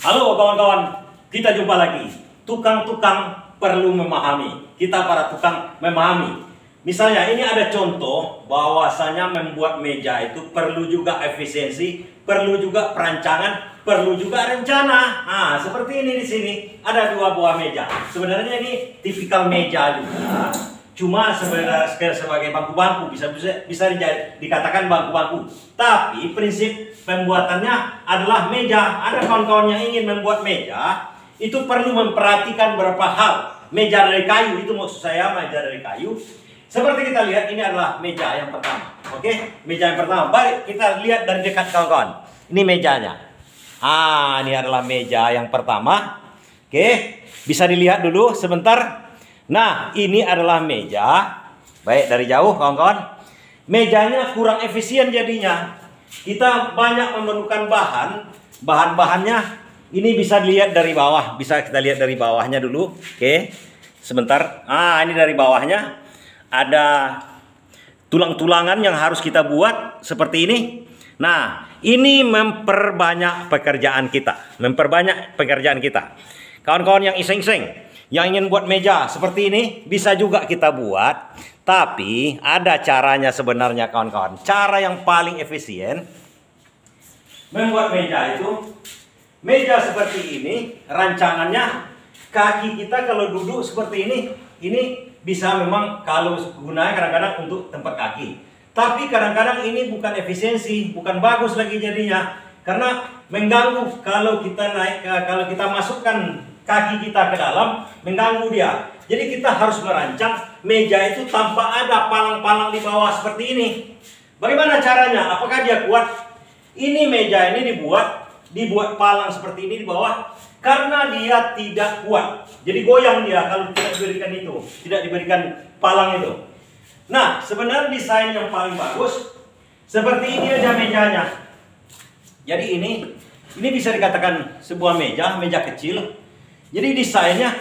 Halo kawan-kawan, kita jumpa lagi. Tukang-tukang perlu memahami. Kita para tukang memahami. Misalnya ini ada contoh bahwasanya membuat meja itu perlu juga efisiensi, perlu juga perancangan, perlu juga rencana. Nah, seperti ini di sini ada dua buah meja. Sebenarnya ini tipikal meja juga. Cuma sebenarnya sebagai bangku-bangku bisa dikatakan bangku-bangku. Tapi prinsip pembuatannya adalah meja. Ada kawan-kawan yang ingin membuat meja, itu perlu memperhatikan beberapa hal. Meja dari kayu, itu maksud saya meja dari kayu. Seperti kita lihat, ini adalah meja yang pertama. Oke, meja yang pertama. Baik, kita lihat dari dekat kawan-kawan. Ini mejanya. Ini adalah meja yang pertama. Oke, bisa dilihat dulu sebentar. Nah, ini adalah meja. Baik, dari jauh kawan-kawan. Mejanya kurang efisien jadinya. Kita banyak memerlukan bahan-bahannya. Ini bisa dilihat dari bawah. Bisa kita lihat dari bawahnya dulu. Oke, sebentar. Ini dari bawahnya. Ada tulang-tulangan yang harus kita buat seperti ini. Nah, ini memperbanyak pekerjaan kita. Kawan-kawan yang iseng-iseng, yang ingin buat meja seperti ini, bisa juga kita buat. Tapi ada caranya sebenarnya kawan-kawan. Cara yang paling efisien membuat meja itu, meja seperti ini, rancangannya, kaki kita kalau duduk seperti ini bisa memang kalau gunanya kadang-kadang untuk tempat kaki. Tapi kadang-kadang ini bukan efisiensi, bukan bagus lagi jadinya. Karena mengganggu kalau kita kalau kita masukkan kaki kita ke dalam, mengganggu dia. Jadi kita harus merancang meja itu tanpa ada palang-palang di bawah seperti ini. Bagaimana caranya? Apakah dia kuat? Ini meja ini dibuat palang seperti ini di bawah karena dia tidak kuat. Jadi goyang dia kalau tidak diberikan itu, tidak diberikan palang itu. Nah, sebenarnya desain yang paling bagus seperti ini aja mejanya. Jadi ini bisa dikatakan sebuah meja kecil. Jadi desainnya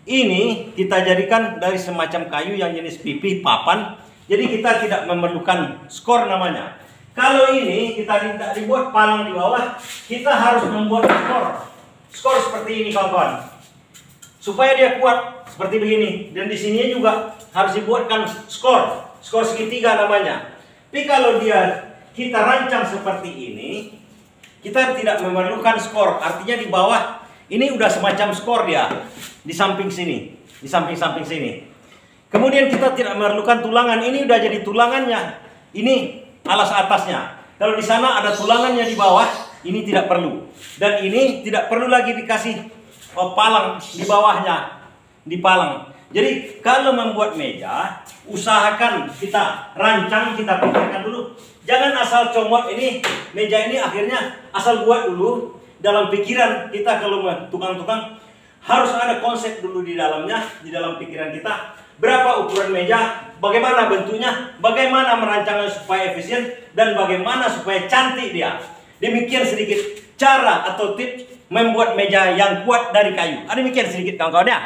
ini kita jadikan dari semacam kayu yang jenis pipih papan. Jadi kita tidak memerlukan skor namanya. Kalau ini kita tidak dibuat palang di bawah, kita harus membuat skor seperti ini kawan-kawan. Supaya dia kuat seperti begini. Dan di sini juga harus dibuatkan skor segitiga namanya. Tapi kalau kita rancang seperti ini, kita tidak memerlukan skor. Artinya di bawah ini udah semacam skor dia di samping sini, di samping sini. Kemudian kita tidak memerlukan tulangan. Ini udah jadi tulangannya. Ini alas atasnya. Kalau di sana ada tulangannya di bawah, ini tidak perlu. Dan ini tidak perlu lagi dikasih palang di bawahnya, dipalang. Jadi kalau membuat meja, usahakan kita rancang, kita pikirkan dulu. Jangan asal comot ini meja ini akhirnya asal buat dulu. Dalam pikiran kita kalau tukang-tukang harus ada konsep dulu di dalamnya, di dalam pikiran kita. Berapa ukuran meja, bagaimana bentuknya, bagaimana merancangnya supaya efisien, dan bagaimana supaya cantik dia. Demikian sedikit cara atau tips membuat meja yang kuat dari kayu. Demikian sedikit kawan-kawan ya.